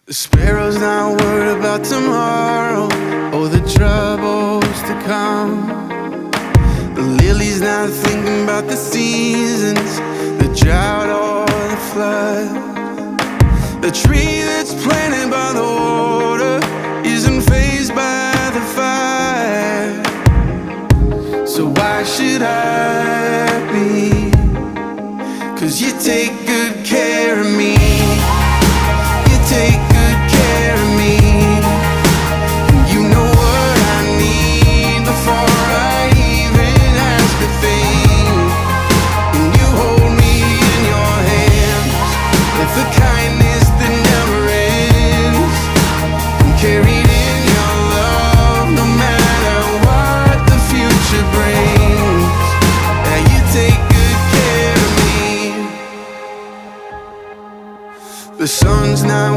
The sparrow's not worried about tomorrow or the troubles to come. The lily's not thinking about the seasons, the drought or the flood. The tree that's planted by the water isn't fazed by the fire. So why should I be? 'Cause you take good care of me. You take good care of me. You know what I need before I even ask a thing. And you hold me in your hands with the kindness that never ends. I'm carried in your love no matter what the future brings. Yeah, you take good care of me. The sun's not